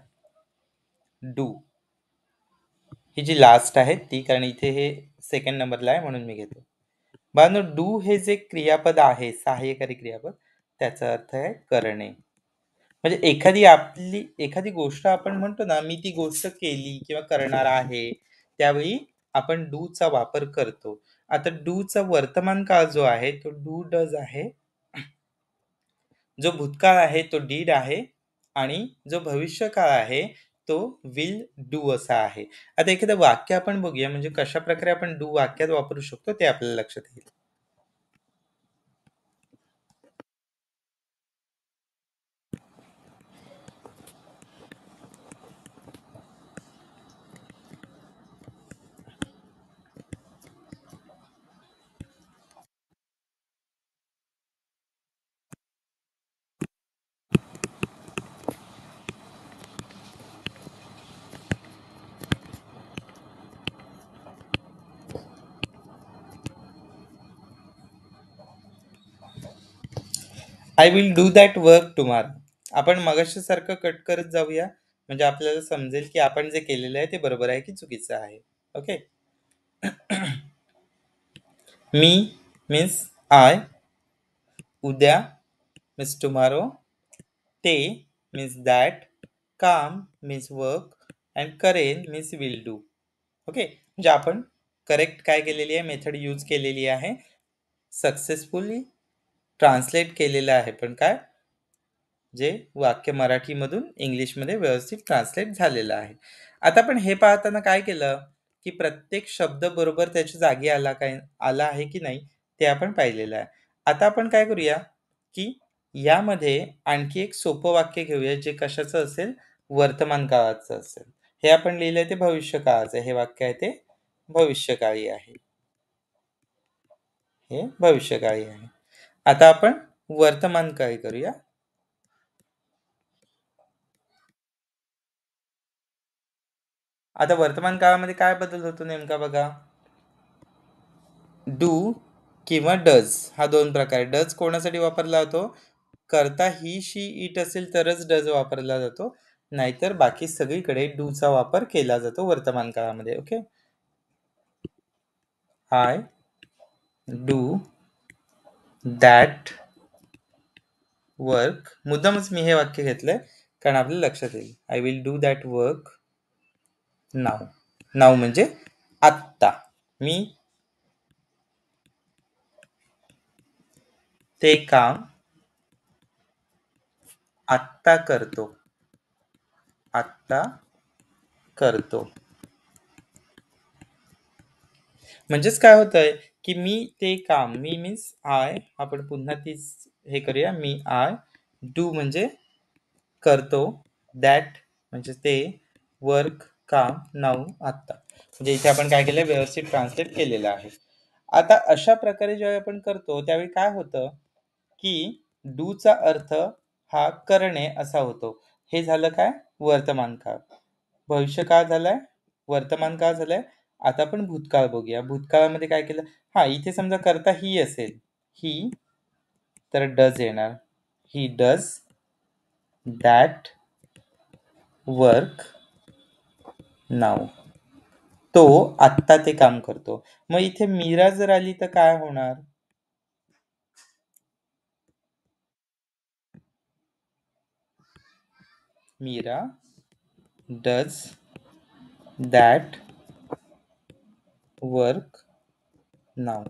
डू. ही जी लास्ट आहे ती कारण इथे हे सेकंड नंबरला आहे म्हणून मी घेतो. बाळांनो डू हे जे क्रियापद आहे सहाय्यकारी क्रियापद त्याचा अर्थ आहे करणे. म्हणजे एखादी गोष्ट आपण म्हणतो ना मी ती गोष्ट केली किंवा करणार आहे त्यावेळी आपण डू चा वापर करतो. आता डू चा वर्तमान काळ जो आहे तो डू डज आहे. जो भूतकाळ आहे तो डीड आहे आणि जो भविष्यकाळ आहे तो विल डू असा आहे. आता एखादं वाक्य आपण बघूया म्हणजे कशा प्रकारे आपण डू वाक्यात वापरू शकतो ते आपल्याला लक्षात येईल. I will do that work tomorrow. आपण मगाशी सारखं कट करत जाऊया म्हणजे आपल्याला समजेल की आपण जे केलेलं आहे ते बरोबर आहे की चुकीचं आहे. ओके. मी मीन्स आय, उद्या मीन्स टुमारो, ते मीन्स दॅट, काम मीन्स वर्क अँड करेन मीन्स विल डू. ओके. म्हणजे आपण करेक्ट काय केलेली आहे मेथड यूज केलेली आहे. सक्सेसफुली ट्रान्सलेट केलेलं आहे पण काय जे वाक्य मराठीमधून इंग्लिशमध्ये व्यवस्थित ट्रान्सलेट झालेलं आहे. आता आपण हे पाहताना काय केलं की प्रत्येक शब्द बरोबर त्याच्या जागी आला आहे की नाही ते आपण पाहिलेलं आहे. आता आपण काय करूया की यामध्ये आणखी एक सोपं वाक्य घेऊया जे कशाचं असेल वर्तमान काळाचं असेल. हे आपण लिहिलंय ते भविष्य काळाचं हे वाक्य आहे ते भविष्यकाळी आहे. हे भविष्यकाळी आहे. आता आपण वर्तमान काळी करूया. आता वर्तमान काळामध्ये काय बदल होतो नेमका बघा. डू किंवा डज हा दोन प्रकार. डज कोणासाठी वापरला जातो? करता ही शी इट असेल तरच डज वापरला जातो. नाहीतर बाकी सगळीकडे डू चा वापर केला जातो वर्तमान काळामध्ये. Okay. I do that work. मुद्दामच मी हे वाक्य घेतलंय कारण आपल्याला लक्षात येईल. I will do that work now. Now म्हणजे आत्ता. मी ते काम आत्ता करतो. आत्ता करतो. म्हणजेच काय होतंय की मी ते काम मी मीन्स आय आपण पुन्हा तीच हे करूया. मी आय डू म्हणजे करतो. दॅट म्हणजे ते वर्क काम नाऊ आत्ता. म्हणजे इथे आपण काय केलं व्यवस्थित ट्रान्सलेट केलेलं आहे. आता अशा प्रकारे जेव्हा आपण करतो त्यावेळी काय होतं की डू अर्थ हा करणे असा होतो. हे झालं काय वर्तमान काळ. भविष्य काळ झालाय, वर्तमान काळ झालाय. आता आपण भूतकाळ बघूया. भूतकाळामध्ये काय केलं? हा, इथे समजा कर्ता ही असेल, ही, तर डज येणार. ही डज दॅट वर्क नाव. तो आत्ता ते काम करतो. मग इथे मीरा जर आली तर काय होणार? मीरा डज दॅट वर्क नाव.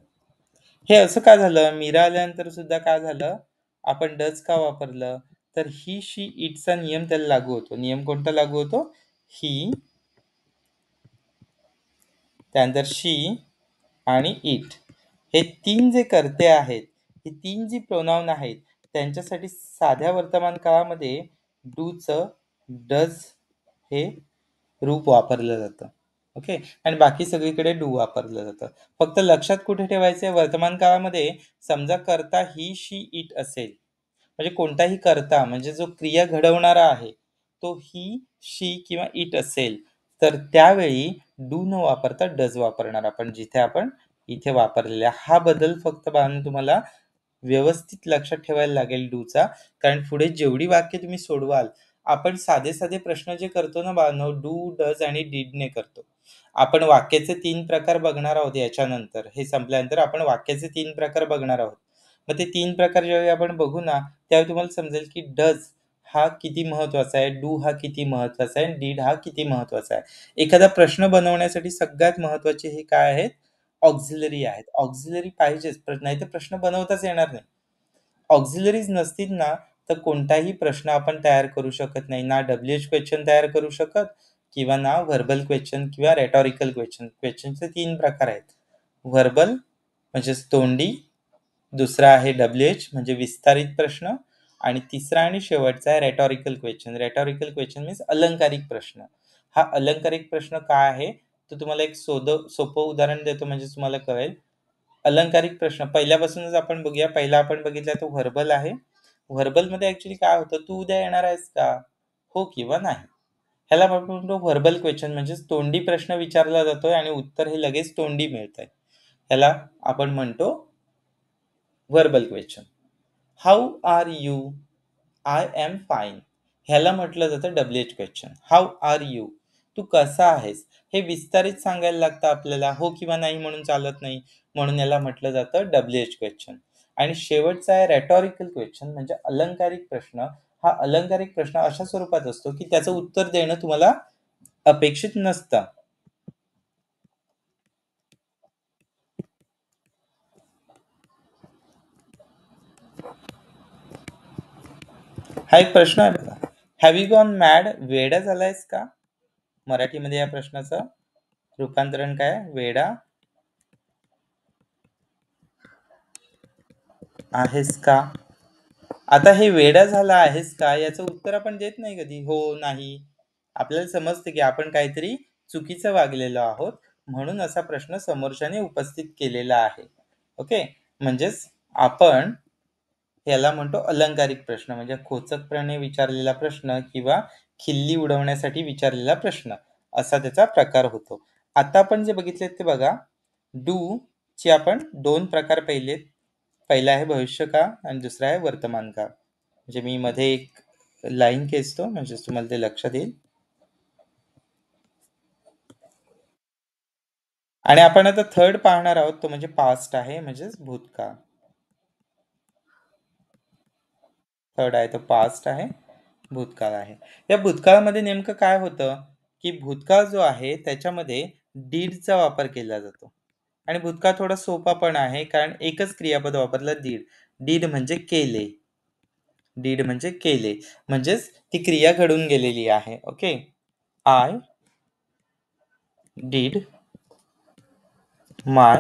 हे असं का झालं? मीरा आल्यानंतर सुद्धा काय झालं? आपण डज का वापरलं? तर ही, शी, इटचा नियम त्याला लागू होतो. नियम कोणता लागू होतो? ही, त्यानंतर शी आणि इट, हे तीन जे कर्ते आहेत, ही तीन जी प्रोनाउन आहेत, त्यांच्यासाठी साध्या वर्तमान काळामध्ये डूचं डज हे रूप वापरलं जातं. ओके, आणि बाकी सगळीकडे डू वापरलं जातं. फक्त लक्षात कुठे ठेवायचं? वर्तमान काळामध्ये समजा कर्ता ही, शी, इट असेल, म्हणजे कोणताही कर्ता म्हणजे जो क्रिया घडवणारा आहे तो ही, शी किंवा इट असेल, तर त्यावेळी डू न वापरता डज वापरणार आपण, जिथे आपण इथे वापरलेला. हा बदल फक्त बाळांनो तुम्हाला व्यवस्थित लक्षात ठेवायला लागेल डूचा, कारण पुढे जेवढी वाक्य तुम्ही सोडवाल, आपण साधे साधे प्रश्न जे करतो ना बाळांनो, डू, डज आणि डीडने करतो. आपण वाक्याचे 3 प्रकार बघणार आहोत याच्यानंतर. हे संपल्यानंतर आपण वाक्याचे 3 प्रकार बघणार आहोत. मग ते 3 प्रकार ज्यावेळी आपण बघू ना, त्यावेळी तुम्हाला समजेल की डज हा किती महत्वाचा आहे, डू हा किती महत्वाचा आहे आणि डीड हा किती महत्वाचा आहे. एखादा प्रश्न बनवण्यासाठी सगळ्यात महत्वाचे हे काय आहेत? ऑक्झिलरी आहेत. ऑक्झिलरी पाहिजेच, नाहीतर प्रश्न बनवताच येणार नाही. ऑक्झिलरीज नसतील ना, तर कोणताही प्रश्न आपण तयार करू शकत नाही. ना WH क्वेश्चन तयार करू शकत किंवा ना व्हर्बल क्वेश्चन किंवा रेटॉरिकल क्वेश्चन. क्वेश्चनचे 3 प्रकार आहेत. व्हर्बल म्हणजेच तोंडी, दुसरा आहे WH म्हणजे विस्तारित प्रश्न, आणि तिसरा आणि शेवटचा आहे रेटॉरिकल क्वेश्चन. रेटॉरिकल क्वेश्चन मीन्स अलंकारिक प्रश्न. हा अलंकारिक प्रश्न काय आहे? तर तुम्हाला एक सोपं उदाहरण देतो म्हणजे तुम्हाला कळेल. अलंकारिक प्रश्न पहिल्यापासूनच आपण बघूया. पहिला आपण बघितला तो व्हर्बल आहे. व्हर्बलमध्ये ॲक्चुअली काय होतं? तू उद्या येणार आहेस का? हो किंवा नाही. ह्याला आपण म्हणतो व्हर्बल क्वेश्चन, म्हणजेच तोंडी प्रश्न विचारला जातोय आणि उत्तर हे लगेच तोंडी मिळतंय. ह्याला आपण म्हणतो verbal question. How are you? I am fine. ह्याला म्हटलं जातं WH question. How are you? तू कसा आहेस? हे विस्तारित सांगायला लागतं आपल्याला, हो किंवा नाही म्हणून चालत नाही. म्हणून याला म्हटलं जातं WH क्वेश्चन. आणि शेवटचा आहे रेटॉरिकल क्वेश्चन, म्हणजे अलंकारिक प्रश्न. हा अलंकारिक प्रश्न अशा स्वरूपात असतो की त्याचं उत्तर देणं तुम्हाला अपेक्षित नसतं. हा एक प्रश्न आहे बघा. Have you gone mad? वेडा झालायस का? मराठीमध्ये या प्रश्नाचं रूपांतरण काय? वेडा आहेस का? आता हे वेडा झाला आहेस का याचं उत्तर आपण देत नाही कधी, हो, नाही. आपल्याला समजते की आपण काहीतरी चुकीचं वागलेलो आहोत, म्हणून असा प्रश्न समोरच्याने उपस्थित केलेला आहे. ओके, म्हणजेच आपण याला म्हणतो अलंकारिक प्रश्न, म्हणजे खोचकपणे विचारलेला प्रश्न किंवा खिल्ली उडवण्यासाठी विचारलेला प्रश्न, असा त्याचा प्रकार होतो. आता आपण जे बघितले ते बघा. डू चे आपण 2 प्रकार पाहिलेत. पहिला आहे भविष्यकाळ आणि दुसरा आहे वर्तमान काळ. म्हणजे मी मध्ये एक लाईन खेचतो म्हणजे तुम्हाला ते लक्षात येईल. आणि आपण आता थर्ड पाहणार आहोत, तो म्हणजे पास्ट आहे, म्हणजेच भूतकाळ. थर्ड आहे तो पास्ट आहे, भूतकाळ आहे. या भूतकाळामध्ये नेमकं काय होतं की भूतकाळ जो आहे त्याच्यामध्ये डीडचा वापर केला जातो. आणि भूतकाळ थोडा सोपा पण आहे, कारण एकच क्रियापद वापरलं, डीड. डीड म्हणजे केले. डीड म्हणजे केले, म्हणजेच ती क्रिया घडून गेलेली आहे. Okay, I did my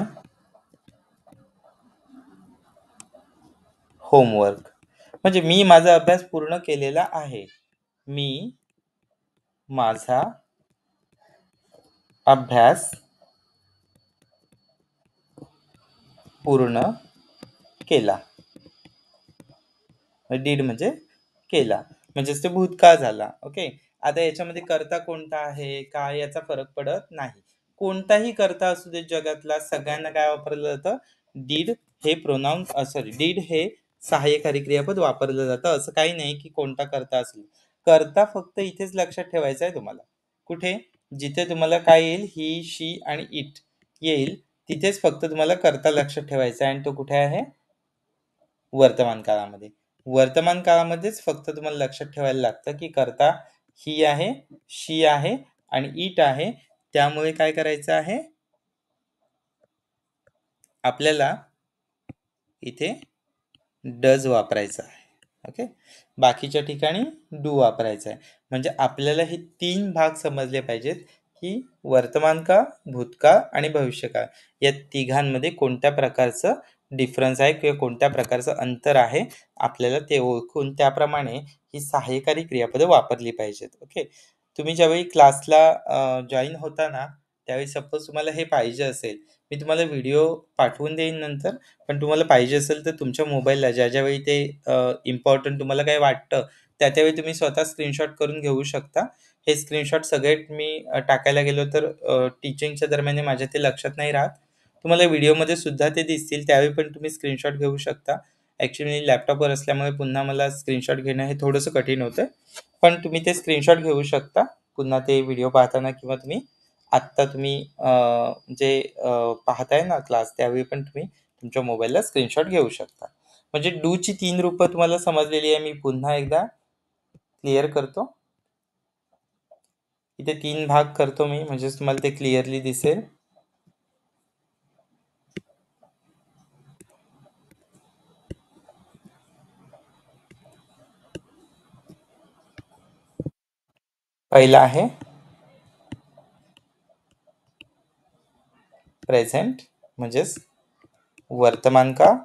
homework. म्हणजे मी माझा अभ्यास पूर्ण केलेला आहे. मी माझा अभ्यास पूर्ण केला. डीड म्हणजे केला, म्हणजेच ते भूतकाळ झाला. ओके, आता याच्यामध्ये कर्ता कोणता आहे, काय याचा फरक पडत नाही. कोणताही कर्ता असू दे जगातला, सगळ्यांना काय वापरलं जातं? डीड हे प्रोनाउन सॉरी डीड हे सहाय्यकारी क्रियापद वापरलं जातं. असं काही नाही की कोणता कर्ता असेल. कर्ता फक्त इथेच लक्षात ठेवायचा आहे तुम्हाला. कुठे? जिथे तुम्हाला काय येईल? ही, शी आणि इट येईल, तिथेच फक्त तुम्हाला कर्ता लक्षात ठेवायचा आहे आणि तो कुठे आहे? वर्तमान काळामध्ये. वर्तमान काळामध्येच फक्त तुम्हाला लक्षात ठेवायला लागतं की कर्ता ही आहे, शी आहे आणि इट आहे. त्यामुळे काय करायचं आहे? आपल्याला इथे डज वापरायचा आहे. ओके. बाकीच्या ठिकाणी डू वापरायचा आहे. म्हणजे आपल्याला हे 3 भाग समजले पाहिजेत की वर्तमान काळ, भूतकाळ आणि भविष्यकाळ या तिघांमध्ये कोणत्या प्रकारचं डिफरन्स आहे किंवा कोणत्या प्रकारचं अंतर आहे, आपल्याला ते ओळखून त्याप्रमाणे ही सहाय्यकारी क्रियापदं वापरली पाहिजेत. ओके. तुम्ही ज्यावेळी क्लासला जॉइन होता ना, त्यावेळी सपोज तुम्हाला हे पाहिजे असेल, मी तुम्हाला व्हिडिओ पाठवून देईन नंतर. पण तुम्हाला पाहिजे असेल तर तुमच्या मोबाईलला ज्यावेळी ते इम्पॉर्टंट तुम्हाला काही वाटतं, त्यावेळी तुम्ही स्वतः स्क्रीनशॉट करून घेऊ शकता. हे स्क्रीनशॉट सगळे मी टाकायला गेलो तर टीचिंगच्या दरम्यान माझ्या ते लक्षात नाही राहत. तुम्हाला व्हिडिओमध्ये सुद्धा ते दिसतील, त्यावेळी पण तुम्ही स्क्रीनशॉट घेऊ शकता. ॲक्च्युअली लॅपटॉपवर असल्यामुळे पुन्हा मला स्क्रीनशॉट घेणं हे थोडंसं कठीण होतं. पण तुम्ही ते स्क्रीनशॉट घेऊ शकता. पुन्हा ते व्हिडिओ पाहताना किंवा तुम्ही आत्ता तुम्ही जे पाहताय ना क्लास, त्यावेळी पण तुम्ही तुमच्या मोबाईलला स्क्रीनशॉट घेऊ शकता. म्हणजे डूची 3 रूपं तुम्हाला समजलेली आहे. मी पुन्हा एकदा क्लिअर करतो. इथे 3 भाग करतो मी, म्हणजेच तुम्हाला ते क्लिअरली दिसेल. पहिला आहे प्रेझेंट म्हणजेच वर्तमान काळ.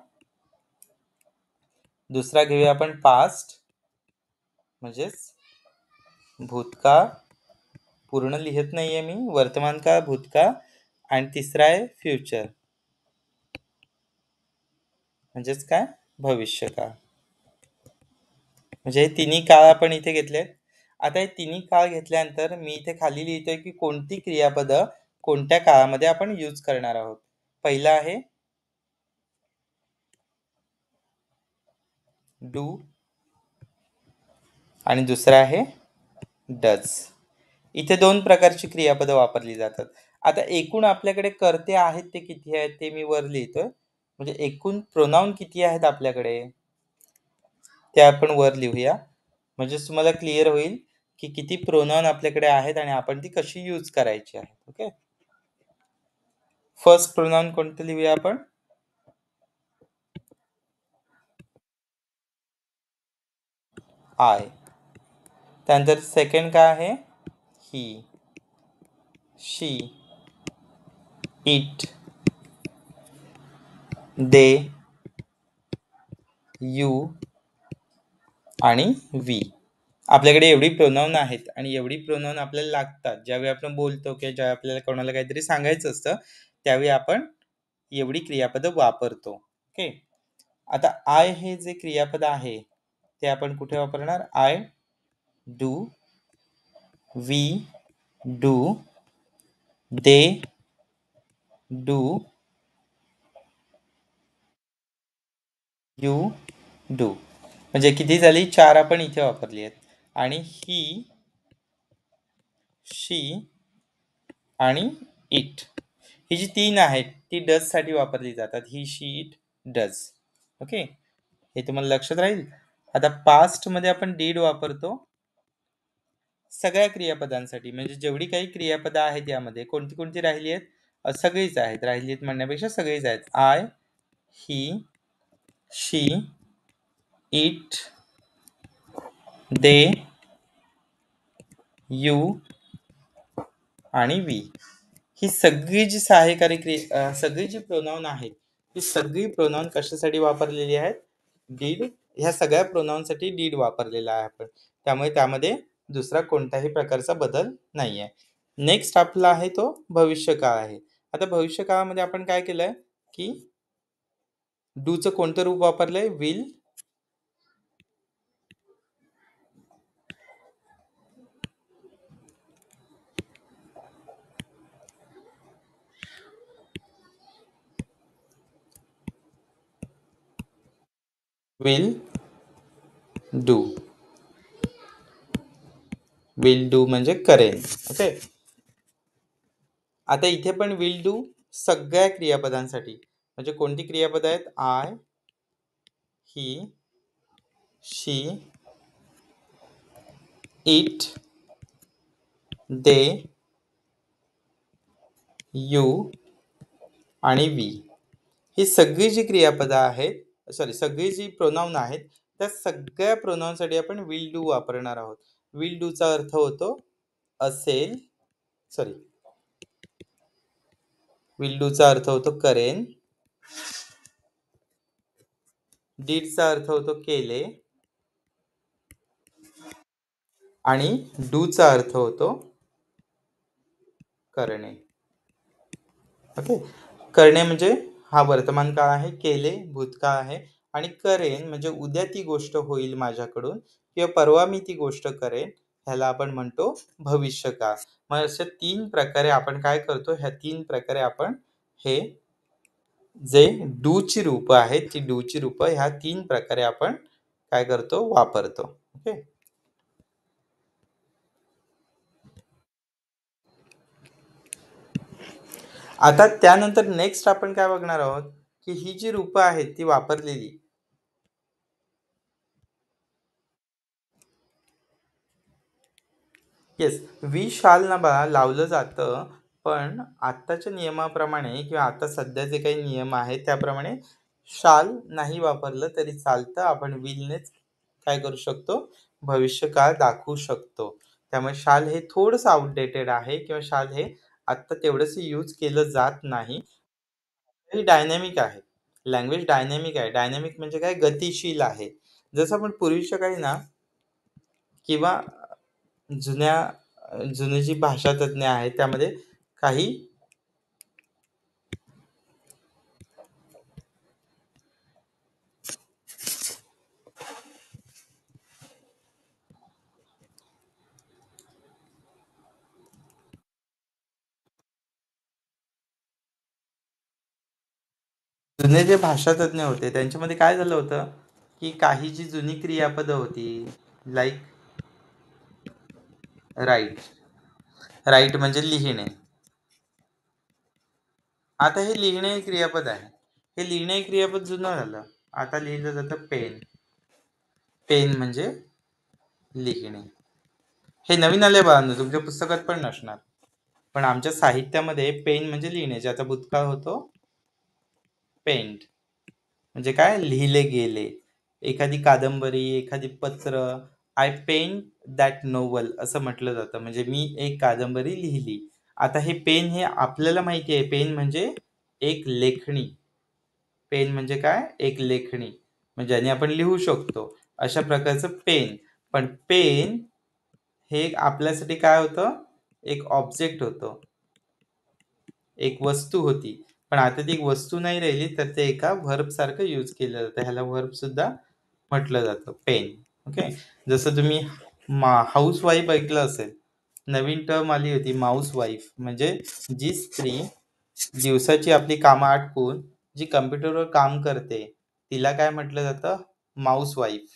दुसरा घेऊया आपण पास्ट म्हणजेच भूतकाळ. पूर्ण लिहित नाहीये मी. वर्तमान काळ, भूतकाळ आणि तिसरा आहे फ्युचर म्हणजेच काय? भविष्यकाळ. म्हणजे हे तिन्ही काळ आपण इथे घेतलेत. आता हे तिन्ही काळ घेतल्यानंतर मी इथे खाली लिहितोय की कोणती क्रियापदं कोणत्या काळामध्ये आपण यूज करणार आहोत. पहिलं आहे डू आणि दुसरं आहे डज. इथे 2 प्रकारची क्रियापदं वापरली जातात. आता एकूण आपल्याकडे कर्ते आहेत ते किती आहेत ते मी वर लिहितोय. म्हणजे एकूण प्रोनाउन किती आहेत आपल्याकडे ते आपण वर लिहूया. म्हणजेच तुम्हाला क्लिअर होईल की किती प्रोनाउन आपल्याकडे आहेत आणि आपण ती कशी यूज करायची आहेत. ओके. फर्स्ट प्रोनाउन कोणतं लिहूया आपण? आय. त्यानंतर सेकंड काय आहे? ही, शी, इट, दे, यू आणि वी. आपल्याकडे एवढी प्रोनाउन आहेत आणि एवढी प्रोनाउन आपल्याला लागतात. ज्यावेळी आपण बोलतो किंवा ज्यावेळी आपल्याला कोणाला काहीतरी सांगायचं असतं, त्यावेळी आपण एवढी क्रियापदं वापरतो. ओके. आता आय हे जे क्रियापद आहे ते आपण कुठे वापरणार? I do, we do, they do, you do. म्हणजे किती झाली? 4 आपण इथे वापरली आहेत. आणि ही, शी आणि इट ही जी 3 आहेत ती डज साठी वापरली जातात. ही, शी, इट, डज. ओके. हे तुम्हाला लक्षात राहील. आता पास्ट मध्ये आपण डीड वापरतो सगळ्या क्रियापदांसाठी. म्हणजे जेवढी काही क्रियापदं आहेत यामध्ये कोणती कोणती राहिली आहेत? सगळीच आहेत. राहिली आहेत म्हणण्यापेक्षा सगळीच आहेत. I, he, she, it, they, you आणि वी. ही सगळी जी सहाय्यकारी सगळी जी प्रोनाउन आहेत ही सगळी प्रोनाउन कशासाठी वापरलेली आहेत? डीड. ह्या सगळ्या प्रोनाउनसाठी डीड वापरलेला आहे आपण. त्यामुळे त्यामध्ये दुसरा कोणत्याही प्रकारचा बदल नाही आहे. नेक्स्ट आपला आहे तो भविष्यकाळ आहे. आता भविष्यकाळामध्ये आपण काय केलंय की डूचं कोणतं रूप वापरलंय? Will do. विल डू म्हणजे करेन. ओके. आता इथे पण विल डू सगळ्या क्रियापदांसाठी. म्हणजे कोणती क्रियापद आहेत? I, he, she, it, they, you आणि वी. ही सगळी जी क्रियापदं आहेत, सॉरी सगळी जी प्रोनाउन आहेत, त्या सगळ्या प्रोनाउनसाठी आपण विल डू वापरणार आहोत. विल डूचा अर्थ होतो असेल, सॉरी, विल डूचा अर्थ होतो करेन, डीडचा अर्थ होतो केले आणि डूचा अर्थ होतो करणे. ओके. करणे म्हणजे हा वर्तमान काळ आहे, केले भूतकाळ आहे आणि करेन म्हणजे उद्या ती गोष्ट होईल माझ्याकडून किंवा परवा मी ती गोष्ट करेन, ह्याला आपण म्हणतो भविष्यकाळ. मग अशा 3 प्रकारे आपण काय करतो, ह्या 3 प्रकारे आपण हे जे डूची रूपं आहेत, ती डूची रूपं ह्या 3 प्रकारे आपण काय करतो, वापरतो. ओके. आता त्यानंतर नेक्स्ट आपण काय बघणार आहोत, की ही जी रूपं आहेत ती वापरलेली. येस, वी शाल ना बघा लावलं जातं, पण आत्ताच्या नियमाप्रमाणे किंवा आता सध्या जे काही नियम आहेत त्याप्रमाणे शाल नाही वापरलं तरी चालतं. आपण विलनेच काय करू शकतो, भविष्यकाळ दाखवू शकतो. त्यामुळे शाल हे थोडंसं आउटडेटेड आहे किंवा शाल हे आत्ता तेवढंसं यूज केलं जात नाही. हे डायनॅमिक आहे. लँग्वेज डायनॅमिक आहे. डायनॅमिक म्हणजे काय, गतिशील आहे. जसं आपण पूर्वीच्या काळी ना किंवा जुनी जी भाषातज्ञ आहेत त्यामध्ये काही जुने जे भाषातज्ञ होते त्यांच्यामध्ये काय झालं होतं, की काही जी जुनी क्रियापदं होती, लाईक राईट. राईट म्हणजे लिहिणे. आता हे लिहिणे हे क्रियापद आहे. हे लिहिणे हे क्रियापद जुनं झालं. आता लिहिलं जातं पेन. पेन म्हणजे लिहिणे. हे नवीन आले बाळांनो, तुमच्या पुस्तकात पण नसणार. पण आमच्या साहित्यामध्ये पेन म्हणजे लिहिणे, ज्याचा भूतकाळ होतो पेंड. म्हणजे काय, लिहिले गेले. एखादी कादंबरी, एखादी पत्र, आय पेन दॅट नोव्हल असं म्हटलं जातं. म्हणजे मी एक कादंबरी लिहिली. आता हे पेन हे आपल्याला माहिती आहे, पेन म्हणजे एक लेखणी. पेन म्हणजे काय, एक लेखणी, म्हणजे ज्याने आपण लिहू शकतो अशा प्रकारचं पेन. पण पेन हे आपल्यासाठी काय होतं, एक ऑब्जेक्ट होतं, एक वस्तू होती. पण आता ती वस्तू नाही राहिली तर ते एका व्हर्ब सारखं यूज केलं जातं. ह्याला व्हर्ब सुद्धा म्हटलं जातं, पेन. ओके. जसं तुम्ही हाऊस वाईफ ऐकलं असेल, नवीन टर्म आली होती माऊस वाईफ. म्हणजे जी स्त्री दिवसाची आपली कामं आटपून जी कम्प्युटरवर काम करते तिला काय म्हटलं जातं, माऊस वाईफ.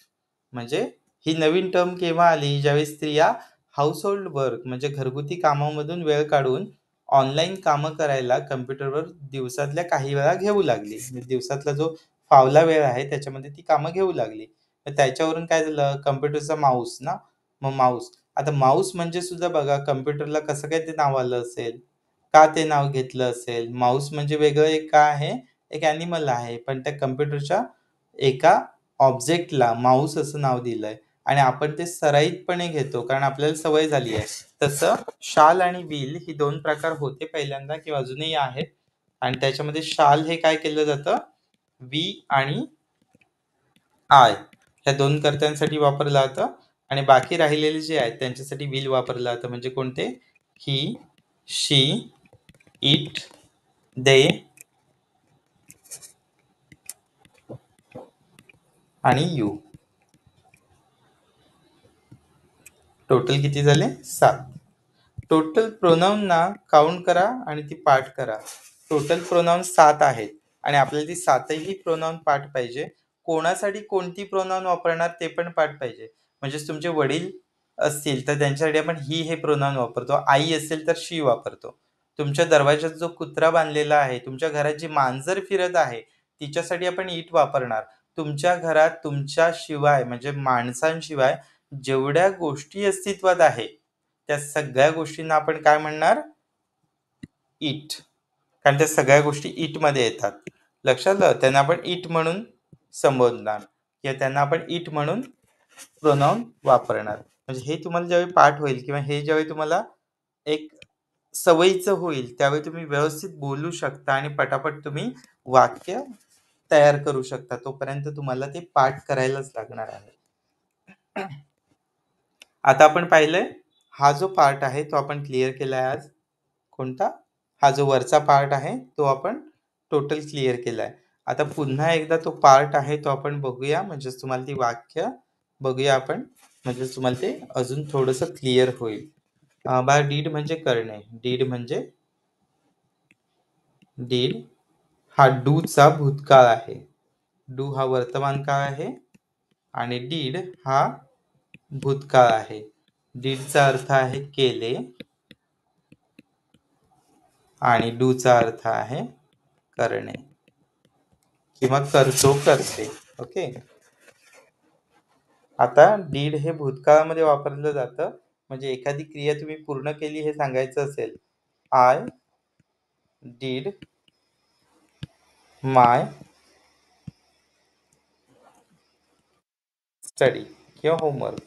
म्हणजे ही नवीन टर्म केव्हा आली, ज्यावेळी स्त्रिया हाऊसहोल्ड वर्क म्हणजे घरगुती कामामधून वेळ काढून ऑनलाईन कामं करायला कम्प्युटरवर दिवसातल्या काही वेळा घेऊ लागली. म्हणजे दिवसातला जो फावला वेळ आहे त्याच्यामध्ये ती कामं घेऊ लागली. तर त्याच्यावरून काय झालं, कम्प्युटरचा माऊस ना, मग माऊस. आता माऊस म्हणजे सुद्धा बघा कम्प्युटरला कसं काय ते नाव आलं असेल, का ते नाव घेतलं असेल. माऊस म्हणजे वेगळं एक काय आहे, एक ॲनिमल आहे, पण त्या कम्प्युटरच्या एका ऑब्जेक्टला माऊस असं नाव दिलंय आणि आपण ते सराईतपणे घेतो कारण आपल्याला सवय झाली आहे. तसं शाल आणि विल ही 2 प्रकार होते पहिल्यांदा किंवा अजूनही आहेत आणि त्याच्यामध्ये शाल हे काय केलं जातं, वी आणि आय ह्या 2 कर्त्यांसाठी वापरलं जातं आणि बाकी राहिलेले जे आहेत त्यांच्यासाठी विल वापरलं जातं. म्हणजे कोणते, ही, शी, इट, दे आणि यू. टोटल किती झाले, 7. टोटल प्रोनाउनना काउंट करा आणि ती पाठ करा. टोटल प्रोनाउन 7 आहेत आणि आपल्याला ती 7ही प्रोनाउन पाठ पाहिजे. कोणासाठी कोणती प्रोनाउन वापरणार ते पण पाठ पाहिजे. म्हणजेच तुमचे वडील असतील तर त्यांच्यासाठी आपण ही हे प्रोनाउन वापरतो. आई असेल तर शी वापरतो. तुमच्या दरवाजात जो कुत्रा बांधलेला आहे, तुमच्या घरात जी मांजर फिरत आहे, तिच्यासाठी आपण इट वापरणार. तुमच्या घरात तुमच्याशिवाय म्हणजे माणसांशिवाय जेवढ्या गोष्टी अस्तित्वात आहे, त्या सगळ्या गोष्टींना आपण काय म्हणणार? इट. कारण त्या सगळ्या गोष्टी इटमध्ये येतात. लक्षात आलं? त्यांना आपण इट म्हणून संबोधणार किंवा त्यांना आपण इट म्हणून प्रोनाउन वापरणार. म्हणजे हे तुम्हाला ज्यावेळी पाठ होईल किंवा हे ज्यावेळी तुम्हाला एक सवयीचं होईल, त्यावेळी तुम्ही व्यवस्थित बोलू शकता आणि पटापट तुम्ही वाक्य तयार करू शकता. तोपर्यंत तुम्हाला ते पाठ करायलाच लागणार आहे. आता आपण पाहिलंय, हा जो पार्ट आहे तो आपण क्लिअर केलाय आज. कोणता? हा जो वरचा पार्ट आहे तो आपण टोटल क्लिअर केलाय. आता पुन्हा एकदा तो पार्ट आहे तो आपण बघूया, म्हणजेच तुम्हाला ती वाक्य बघूया आपण, म्हणजे तुम्हाला ते अजून थोडंसं क्लिअर होईल. बा डीड म्हणजे करणे. डीड हा डूचा भूतकाळ आहे. डू हा वर्तमान काळ आहे आणि डीड हा भूतकाळ आहे. डीडचा अर्थ आहे केले आणि डूचा अर्थ आहे करणे किंवा करतो, करते. ओके. आता डीड हे भूतकाळामध्ये वापरलं जातं. म्हणजे एखादी क्रिया तुम्ही पूर्ण केली हे सांगायचं असेल. आय डीड माय स्टडी किंवा homework.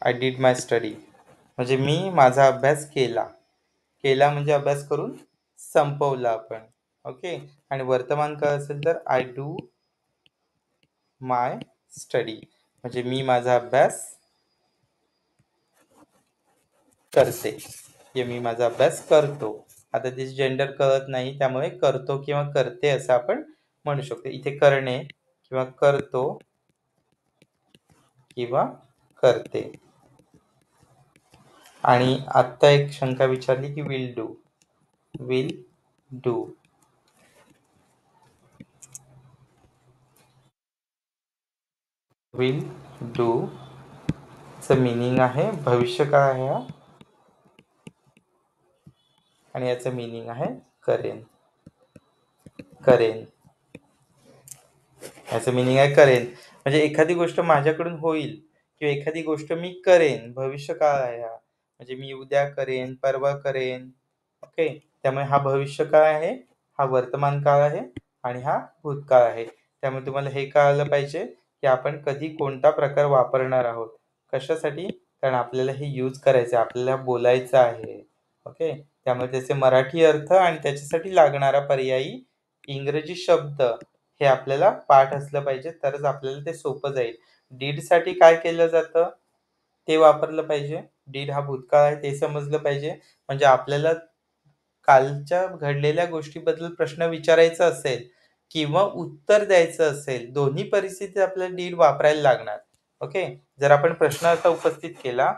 I did my study म्हणजे मी माझा अभ्यास केला. केला म्हणजे अभ्यास करून संपवला आपण. ओके. आणि वर्तमान काळ असेल तर आय डू माय स्टडी म्हणजे मी माझा अभ्यास करते किंवा मी माझा अभ्यास करतो. आता ते जेंडर कळत नाही त्यामुळे करतो किंवा करते असं आपण म्हणू शकतो. इथे करणे किंवा करतो किंवा करते. आणि आत्ता एक शंका विचारली की will do. Will do will do चं मीनिंग आहे भविष्यकाळ आहे हा, आणि याचं मीनिंग आहे करेन. करेन याचं मीनिंग आहे करेन. म्हणजे एखादी गोष्ट माझ्याकडून होईल किंवा एखादी गोष्ट मी करेन, भविष्यकाळ आहे हा. म्हणजे मी उद्या करेन, परवा करेन. ओके. त्यामुळे हा भविष्यकाळ आहे, हा वर्तमान काळ आहे आणि हा भूतकाळ आहे. त्यामुळे तुम्हाला हे कळालं पाहिजे की आपण कधी कोणता प्रकार वापरणार आहोत. कशासाठी? कारण आपल्याला हे यूज करायचं आहे, आपल्याला बोलायचं आहे. ओके. त्यामुळे त्याचे मराठी अर्थ आणि त्याच्यासाठी लागणारा पर्यायी इंग्रजी शब्द हे आपल्याला पाठ असलं पाहिजे, तरच आपल्याला ते सोपं जाईल. डीडसाठी काय केलं जातं ते वापरलं पाहिजे. डीड हा भूतकाळ आहे ते समजलं पाहिजे. म्हणजे आपल्याला कालच्या घडलेल्या गोष्टीबद्दल प्रश्न विचारायचा असेल किंवा उत्तर द्यायचं असेल, दोन्ही परिस्थितीत आपल्याला डीड वापरायला लागणार. ओके. जर आपण प्रश्न असा उपस्थित केला